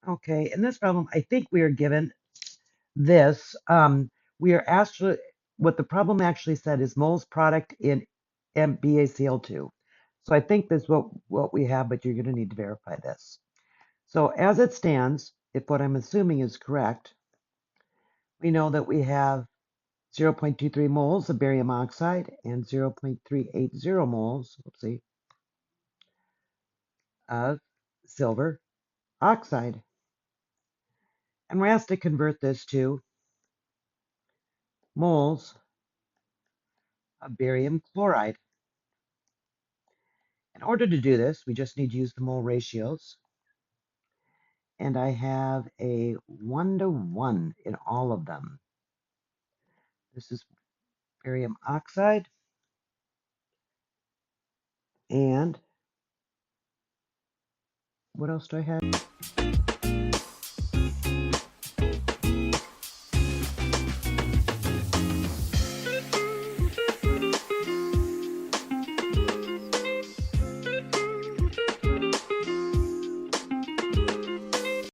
Okay, in this problem, I think we are given this. We are actually, what the problem actually said is moles product in BaCl2. So I think that's what we have, but you're going to need to verify this. So as it stands, if what I'm assuming is correct, we know that we have 0.23 moles of barium oxide and 0.380 moles, let's see, of silver oxide. And we're asked to convert this to moles of barium chloride. In order to do this, we just need to use the mole ratios. And I have a 1-to-1 in all of them. This is barium oxide. And what else do I have?